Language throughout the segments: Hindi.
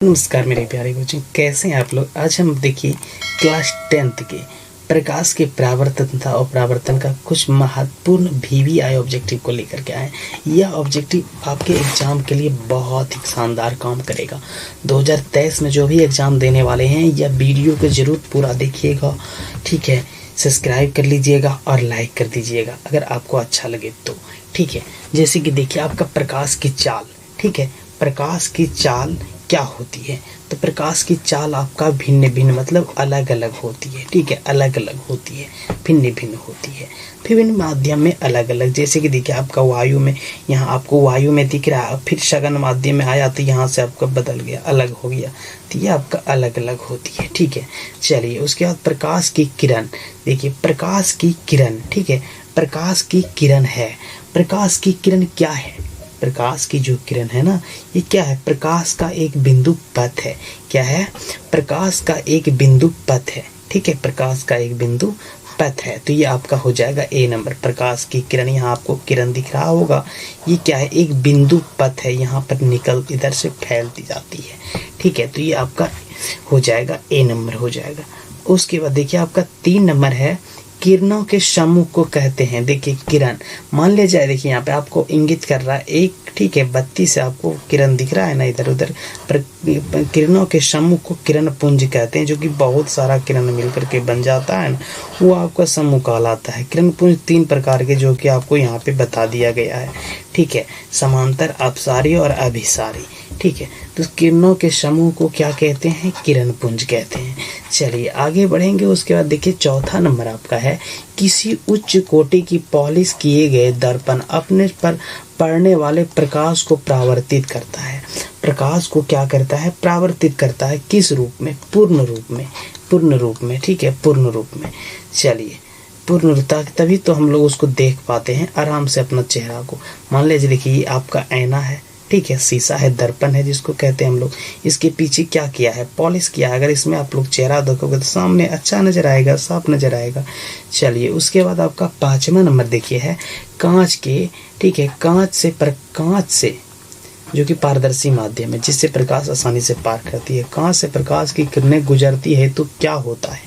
नमस्कार मेरे प्यारे बच्चों, कैसे हैं आप लोग। आज हम देखिए क्लास 10th के प्रकाश के परावर्तन तथा अपरावर्तन का कुछ महत्वपूर्ण वीवीआई ऑब्जेक्टिव को लेकर के आए। यह ऑब्जेक्टिव आपके एग्जाम के लिए बहुत ही शानदार काम करेगा। 2023 में जो भी एग्जाम देने वाले हैं यह वीडियो को जरूर पूरा देखिएगा, ठीक है। सब्सक्राइब कर लीजिएगा और लाइक कर दीजिएगा अगर आपको अच्छा लगे तो, ठीक है। जैसे कि देखिए आपका प्रकाश की चाल, ठीक है। प्रकाश की चाल क्या होती है, तो प्रकाश की चाल आपका भिन्न भिन्न मतलब अलग अलग होती है, ठीक है। अलग अलग होती है, भिन्न भिन्न होती है, विभिन्न माध्यम में अलग अलग। जैसे कि देखिए आपका वायु में, यहाँ आपको वायु में दिख रहा है, फिर सघन माध्यम में आया तो यहाँ से आपका बदल गया, अलग हो गया, तो ये आपका अलग अलग होती है, ठीक है। चलिए उसके बाद प्रकाश की किरण, देखिए प्रकाश की किरण, ठीक है। प्रकाश की किरण है, प्रकाश की किरण क्या है। प्रकाश की जो किरण है ना, ये क्या है, प्रकाश का एक बिंदु पथ है। क्या है, प्रकाश का एक बिंदु पथ है, ठीक है। प्रकाश का एक बिंदु पथ है, तो ये आपका हो जाएगा ए नंबर। प्रकाश की किरण, यहाँ आपको किरण दिख रहा होगा, ये क्या है, एक बिंदु पथ है, यहाँ पर निकल इधर से फैलती जाती है, ठीक है। तो ये आपका हो जाएगा ए नंबर हो जाएगा। उसके बाद देखिए आपका 3 नंबर है, किरणों के समूह को कहते हैं। देखिए किरण मान ले जाए, देखिए यहाँ पे आपको इंगित कर रहा है एक, ठीक है, बत्ती से आपको किरण दिख रहा है ना इधर उधर, पर किरणों के समूह को किरण पुंज कहते हैं, जो कि बहुत सारा किरण मिलकर के बन जाता है ना, वो आपका समूह कहलाता है। किरण पुंज 3 प्रकार के जो कि आपको यहाँ पे बता दिया गया है, ठीक है। समांतर, अपसारी और अभिसारी, ठीक है। तो किरणों के समूह को क्या कहते हैं, किरण पुंज कहते हैं। चलिए आगे बढ़ेंगे। उसके बाद देखिए 4था नंबर आपका है, किसी उच्च कोटि की पॉलिश किए गए दर्पण अपने पर पड़ने वाले प्रकाश को परावर्तित करता है। प्रकाश को क्या करता है, परावर्तित करता है। किस रूप में, पूर्ण रूप में, पूर्ण रूप में, ठीक है, पूर्ण रूप में। चलिए पूर्ण रूपता, तभी तो हम लोग उसको देख पाते हैं आराम से अपना चेहरा को। मान लीजिए देखिए ये आपका आईना है, ठीक है, शीशा है, दर्पण है जिसको कहते हैं हम लोग। इसके पीछे क्या किया है, पॉलिश किया है। अगर इसमें आप लोग चेहरा देखोगे तो सामने अच्छा नजर आएगा, साफ नजर आएगा। चलिए उसके बाद आपका 5वां नंबर देखिए है, कांच के, ठीक है, कांच से जो कि पारदर्शी माध्यम है, जिससे प्रकाश आसानी से पार करती है। कांच से प्रकाश की किरणें गुजरती है तो क्या होता है,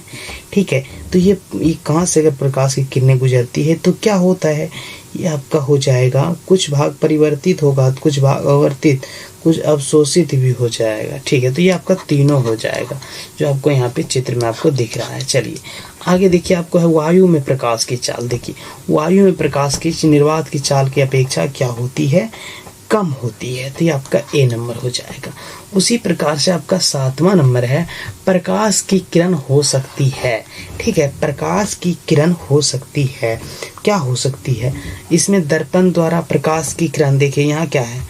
ठीक है। तो ये कांच से अगर प्रकाश की किरणें गुजरती है तो क्या होता है, ये आपका हो जाएगा, कुछ भाग परिवर्तित होगा, कुछ भाग आवर्तित, कुछ अवशोषित भी हो जाएगा, ठीक है। तो ये आपका तीनों हो जाएगा जो आपको यहाँ पे चित्र में आपको दिख रहा है। चलिए आगे देखिए आपको है वायु में प्रकाश की चाल। देखिए वायु में प्रकाश की निर्वात की चाल की अपेक्षा क्या होती है, कम होती है, तो ये आपका ए नंबर हो जाएगा। उसी प्रकार से आपका 7वां नंबर है, प्रकाश की किरण हो सकती है, ठीक है। प्रकाश की किरण हो सकती है, क्या हो सकती है, इसमें दर्पण द्वारा प्रकाश की किरण, देखिए यहाँ क्या है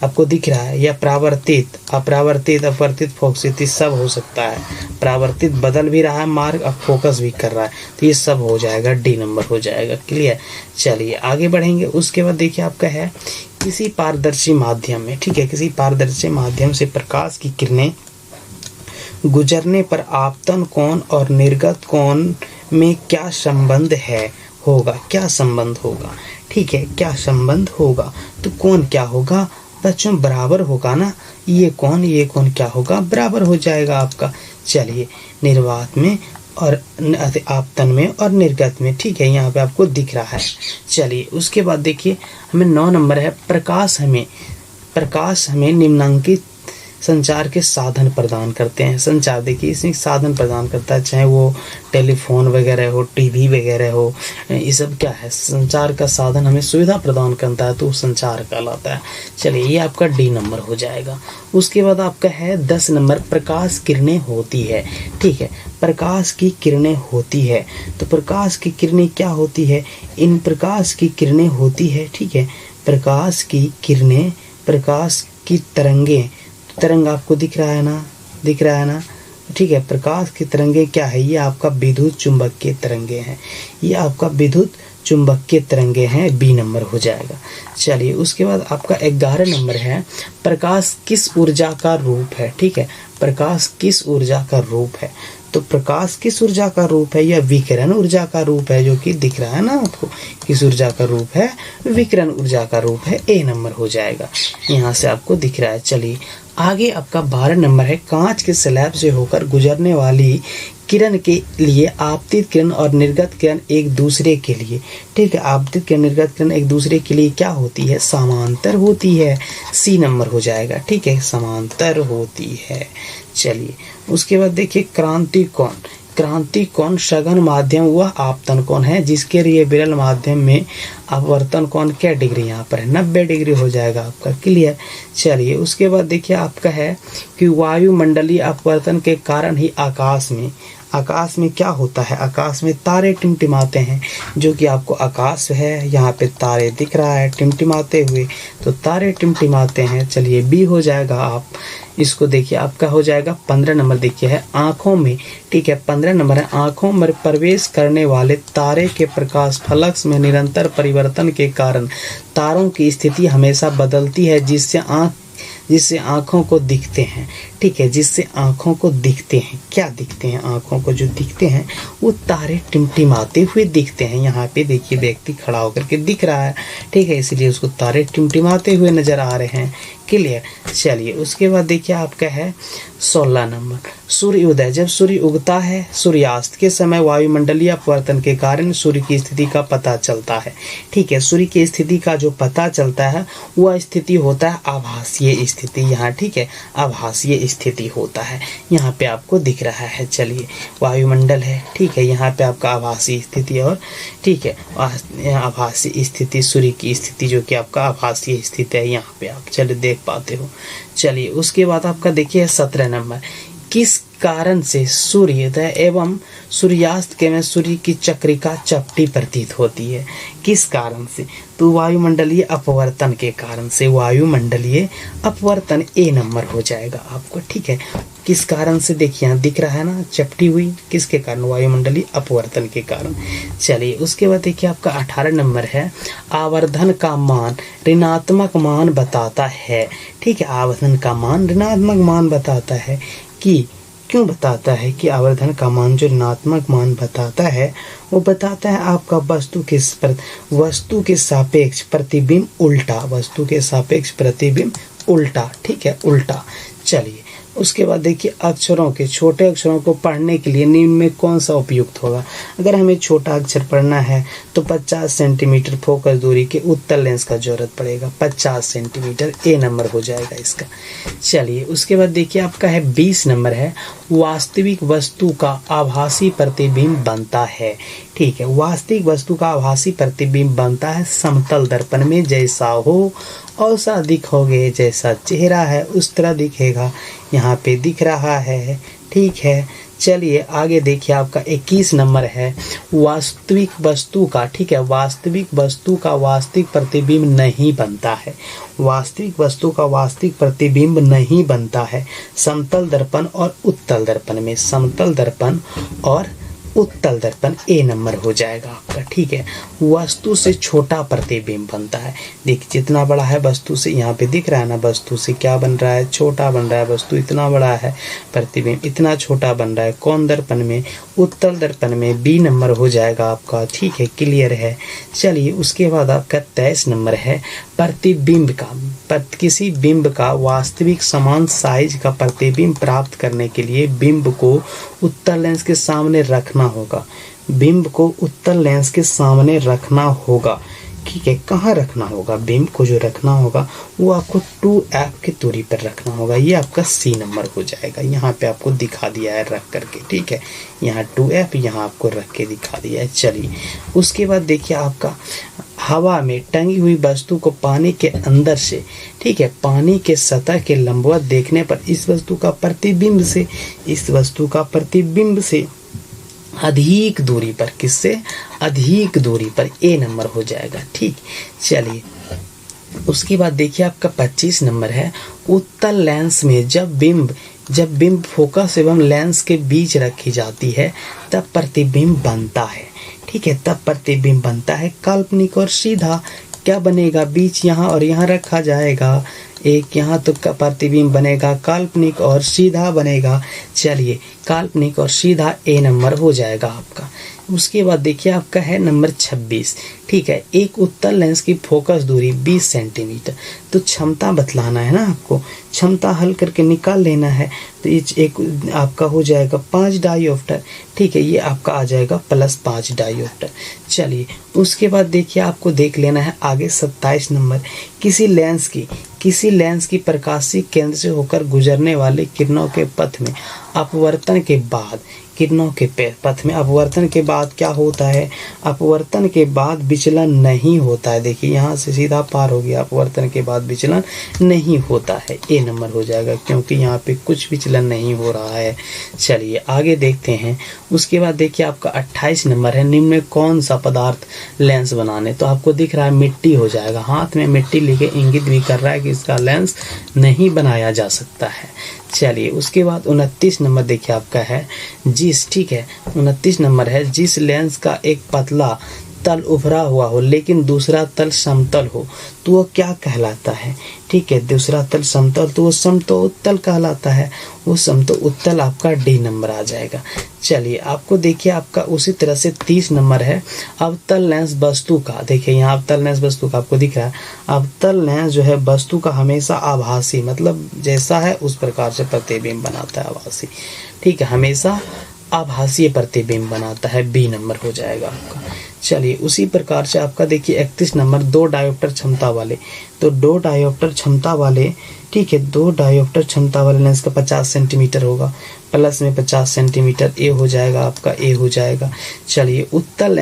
आपको दिख रहा है, या परावर्तित, अपरावर्तित, अपवर्तित, फोकसित, सब हो सकता है। परावर्तित बदल भी रहा है मार्ग, अब फोकस भी कर रहा है, तो ये सब हो जाएगा, डी नंबर हो जाएगा। क्लियर। चलिए आगे बढ़ेंगे। उसके बाद देखिए आपका है, किसी पारदर्शी माध्यम में, ठीक है, किसी पारदर्शी माध्यम से प्रकाश की किरणें गुजरने पर आपतन कोण और निर्गत कोण में क्या संबंध है, होगा, क्या संबंध होगा, ठीक है, क्या संबंध होगा। तो कोण क्या होगा बच्चों, बराबर होगा ना, ये कोण क्या होगा, बराबर हो जाएगा आपका। चलिए निर्वात में और आपतन में और निर्गत में, ठीक है, यहाँ पे आपको दिख रहा है। चलिए उसके बाद देखिए हमें 9 नंबर है, प्रकाश हमें निम्नांकित संचार के साधन प्रदान करते हैं। संचार देखिए इसमें साधन प्रदान करता है, चाहे वो टेलीफोन वगैरह हो, टीवी वगैरह हो, ये सब क्या है, संचार का साधन हमें सुविधा प्रदान करता है, तो संचार कहलाता है। चलिए ये आपका डी नंबर हो जाएगा। उसके बाद आपका है 10 नंबर, प्रकाश किरणें होती है, ठीक है। प्रकाश की किरणें होती है, तो प्रकाश की किरणें क्या होती है, इन प्रकाश की किरणें होती है, ठीक है। प्रकाश की किरणें, प्रकाश की तरंगें, तरंग आपको दिख रहा है ना, ठीक है। प्रकाश की तरंगे क्या है, ये आपका विद्युत चुंबकीय तरंगे हैं, ये आपका विद्युत चुंबकीय तरंगे हैं, बी नंबर हो जाएगा। चलिए उसके बाद आपका 11 नंबर है, प्रकाश किस ऊर्जा का रूप है, ठीक है। प्रकाश किस ऊर्जा का रूप है, तो प्रकाश किस ऊर्जा का रूप है? यह विकिरण ऊर्जा का रूप है, जो कि दिख रहा है ना आपको, किस ऊर्जा का रूप है? विकिरण ऊर्जा का रूप है। ए नंबर हो जाएगा, यहाँ से आपको दिख रहा है। चलिए आगे आपका 12 नंबर है, कांच के स्लैब से होकर गुजरने वाली किरण के लिए आपतित किरण और निर्गत किरण एक दूसरे के लिए, ठीक है, आपतित किरण निर्गत किरण एक दूसरे के लिए क्या होती है? समांतर होती है। सी नंबर हो जाएगा, ठीक है, समांतर होती है। चलिए उसके बाद देखिए क्रांति कोण। क्रांति कोण सघन माध्यम वह आपतन कोण है जिसके लिए विरल माध्यम में अपवर्तन कोण क्या डिग्री यहाँ पर है? 90 डिग्री हो जाएगा आपका। क्लियर। चलिए उसके बाद देखिए आपका है कि वायुमंडलीय अपवर्तन के कारण ही आकाश में क्या होता है? आकाश में तारे टिमटिमाते हैं, जो कि आपको आकाश है, यहाँ पे तारे दिख रहा है टिमटिमाते हुए, तो तारे टिमटिमाते हैं। चलिए बी हो जाएगा। आप इसको देखिए, आपका हो जाएगा 15 नंबर। देखिए है आँखों में, ठीक है, 15 नंबर है, आँखों में प्रवेश करने वाले तारे के प्रकाश फलक्स में निरंतर परिवर्तन के कारण तारों की स्थिति हमेशा बदलती है, जिससे आँखों को दिखते हैं, ठीक है, जिससे आँखों को दिखते हैं। क्या दिखते हैं? आँखों को जो दिखते हैं वो तारे टिमटिमाते हुए दिखते हैं। यहाँ पे देखिए व्यक्ति खड़ा होकर के दिख रहा है, ठीक है, इसलिए उसको तारे टिमटिमाते हुए नजर आ रहे हैं। क्लियर। चलिए उसके बाद देखिए आपका है 16 नंबर, सूर्य उदय। जब सूर्य उगता है, सूर्यास्त के समय वायुमंडलीय अपवर्तन के कारण सूर्य की स्थिति का पता चलता है, ठीक है। सूर्य की स्थिति का जो पता चलता है वह स्थिति होता है आभासीय स्थिति, यहाँ, ठीक है, आभासीय स्थिति होता है। यहाँ पे आपको दिख रहा है। चलिए वायुमंडल है, ठीक है, यहाँ पे आपका आभासीय स्थिति और, ठीक है, आभासीय स्थिति, सूर्य की स्थिति जो कि आपका आभासीय स्थिति है, यहाँ पे आप चलिए देख पाते हो। चलिए उसके बाद आपका देखिए 17 नंबर, किस कारण से सूर्योदय एवं सूर्यास्त के में सूर्य की चक्रिका चपटी प्रतीत होती है? किस कारण से? तो वायुमंडलीय अपवर्तन के कारण से। वायुमंडलीय अपवर्तन ए नंबर हो जाएगा आपको, ठीक है। किस कारण से? देखिए यहाँ दिख रहा है ना, चपटी हुई, किसके कारण? वायुमंडलीय अपवर्तन के कारण। चलिए उसके बाद देखिए आपका 18 नंबर है, आवर्धन का मान ऋणात्मक मान बताता है, ठीक है, आवर्धन का मान ऋणात्मक मान बताता है। कि क्यों बताता है कि आवर्धन का मान जो ऋणात्मक मान बताता है वो बताता है आपका वस्तु के सापेक्ष प्रतिबिंब उल्टा, वस्तु के सापेक्ष प्रतिबिंब उल्टा, ठीक है, उल्टा। चलिए उसके बाद देखिए अक्षरों के, छोटे अक्षरों को पढ़ने के लिए निम्न में कौन सा उपयुक्त होगा? अगर हमें छोटा अक्षर पढ़ना है तो 50 सेंटीमीटर फोकस दूरी के उत्तल लेंस का जरूरत पड़ेगा। 50 सेंटीमीटर ए नंबर हो जाएगा इसका। चलिए उसके बाद देखिए आपका है 20 नंबर है, वास्तविक वस्तु का आभासी प्रतिबिंब बनता है, ठीक है, वास्तविक वस्तु का आभासी प्रतिबिंब बनता है समतल दर्पण में, जैसा हो औसा दिखोगे, जैसा चेहरा है उस तरह दिखेगा। यहाँ पे दिख रहा है, ठीक है। चलिए आगे देखिए आपका 21 नंबर है, वास्तविक वस्तु का, ठीक है, वास्तविक वस्तु का वास्तविक प्रतिबिंब नहीं बनता है, वास्तविक वस्तु का वास्तविक प्रतिबिंब नहीं बनता है समतल दर्पण और उत्तल दर्पण में, समतल दर्पण और उत्तल दर्पण ए नंबर हो जाएगा आपका, ठीक है। वस्तु से छोटा प्रतिबिंब बनता है। देखिए जितना बड़ा है वस्तु से, यहाँ पे दिख रहा है ना, वस्तु से क्या बन रहा है? छोटा बन रहा है। वस्तु इतना बड़ा है, प्रतिबिंब इतना छोटा बन रहा है। कौन दर्पण में? उत्तल दर्पण में। बी नंबर हो जाएगा आपका, ठीक है, क्लियर है। चलिए उसके बाद आपका 23 नंबर है, प्रतिबिंब का, किसी बिंब का वास्तविक समान साइज का प्रतिबिंब प्राप्त करने के लिए बिंब को उत्तल लेंस के सामने रखना होगा, बिंब को उत्तल लेंस के सामने रखना होगा, ठीक है। कहाँ रखना होगा? बिंब को जो रखना होगा वो आपको 2f की दूरी पर रखना होगा। ये आपका सी नंबर हो जाएगा। यहाँ पे आपको दिखा दिया है रख करके, ठीक है, यहाँ 2f यहाँ आपको रख के दिखा दिया है। चलिए उसके बाद देखिए आपका हवा में टंगी हुई वस्तु को पानी के अंदर से, ठीक है, पानी के सतह के लंबवत देखने पर इस वस्तु का प्रतिबिंब से, इस वस्तु का प्रतिबिंब से अधिक दूरी पर, किससे? अधिक दूरी पर ए नंबर हो जाएगा, ठीक। चलिए उसके बाद देखिए आपका 25 नंबर है, उत्तल लेंस में जब बिंब फोकस एवं लेंस के बीच रखी जाती है तब प्रतिबिंब बनता है, ठीक है, तब प्रतिबिंब बनता है काल्पनिक और सीधा। क्या बनेगा? बीच यहाँ और यहाँ रखा जाएगा, एक यहाँ तो का प्रतिबिंब बनेगा, काल्पनिक और सीधा बनेगा। चलिए काल्पनिक और सीधा ए नंबर हो जाएगा आपका। उसके बाद देखिए आपका है नंबर 26। ठीक है, एक उत्तल लेंस की फोकस दूरी 20 सेंटीमीटर। तो क्षमता बतलाना है ना आपको, क्षमता हल करके निकाल लेना है। तो एक आपका हो जाएगा 5 डायोप्टर। ठीक है, ये आपका आ जाएगा +5 डायोप्टर। चलिए उसके बाद देखिए आपको देख लेना है आगे 27 नंबर। किसी लेंस की प्रकाशीय केंद्र से होकर गुजरने वाले किरणों के पथ में अपवर्तन के बाद क्या होता है? अपवर्तन के बाद विचलन नहीं होता है। देखिए यहाँ से सीधा पार हो गया, अपवर्तन के बाद विचलन नहीं होता है। ए नंबर हो जाएगा क्योंकि यहाँ पे कुछ विचलन नहीं हो रहा है। चलिए आगे देखते हैं। उसके बाद देखिए आपका 28 नंबर है, निम्न में कौन सा पदार्थ लेंस बनाने? तो आपको दिख रहा है मिट्टी हो जाएगा। हाथ में मिट्टी लेके इंगित भी कर रहा है कि इसका लेंस नहीं बनाया जा सकता है। चलिए उसके बाद 29 नंबर देखिए आपका है ठीक है, 29 नंबर है, जिस लेंस का एक पतला तल उभरा हुआ हो लेकिन दूसरा तल समतल हो तो वो क्या कहलाता है? ठीक है, दूसरा तल समतल तो वो समतोत्तल कहलाता है। वो समतोत्तल आपका डी नंबर आ जाएगा। चलिए आपको देखिए आपका उसी तरह से 30 नंबर है, अवतल लेंस वस्तु का। देखिए यहाँ अवतल लेंस वस्तु का आपको दिख रहा है। अवतल लेंस जो है वस्तु का हमेशा आभासी, मतलब जैसा है उस प्रकार से प्रतिबिंब बनाता है, आभासी। ठीक है, हमेशा आभासीय प्रतिबिंब बनाता है। बी नंबर हो जाएगा आपका। चलिए उसी प्रकार से आपका देखिए 31 नंबर, 2 डायोप्टर क्षमता वाले। तो 2 डायोप्टर क्षमता वाले, ठीक है, 2 डायोप्टर क्षमता वाले लेंस का 50 सेंटीमीटर होगा, प्लस में 50 सेंटीमीटर। ए हो जाएगा आपका, ए हो जाएगा। चलिए उत्तल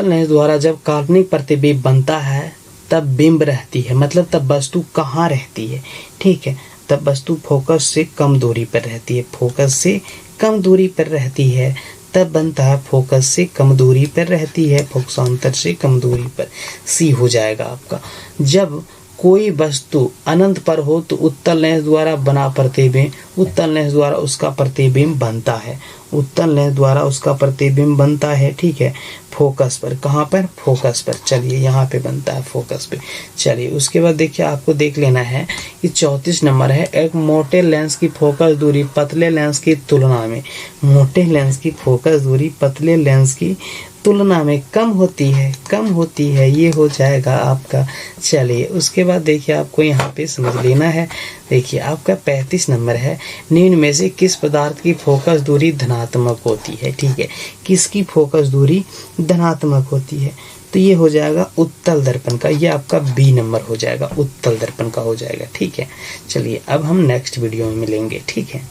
लेंस द्वारा जब काल्पनिक प्रतिबिंब बनता है तब बिंब रहती है, मतलब तब वस्तु कहाँ रहती है? ठीक है, तब वस्तु फोकस से कम दूरी पर रहती है। फोकस से कम दूरी पर रहती है तब बनता है, फोकस से कम दूरी पर रहती है, फोकसांतर से कम दूरी पर। सी हो जाएगा आपका। जब कोई वस्तु अनंत पर हो तो उत्तल लेंस द्वारा बना प्रतिबिंब, उत्तल लेंस द्वारा उसका प्रतिबिंब बनता है। उत्तल लेंस द्वारा उसका प्रतिबिंब बनता है। ठीक है, फोकस पर। कहाँ पर? फोकस पर। चलिए यहाँ पे बनता है फोकस पे। चलिए उसके बाद देखिए आपको देख लेना है कि 34 नंबर है, एक मोटे लेंस की फोकस दूरी पतले लेंस की तुलना में, मोटे लेंस की फोकस दूरी पतले लेंस की तुलना में कम होती है। ये हो जाएगा आपका। चलिए उसके बाद देखिए आपको यहाँ पे समझ लेना है। देखिए आपका 35 नंबर है, निम्न में से किस पदार्थ की फोकस दूरी धनात्मक होती है? ठीक है, किसकी फोकस दूरी धनात्मक होती है? तो ये हो जाएगा उत्तल दर्पण का। ये आपका बी नंबर हो जाएगा, उत्तल दर्पण का हो जाएगा। ठीक है, चलिए अब हम नेक्स्ट वीडियो में मिलेंगे। ठीक है।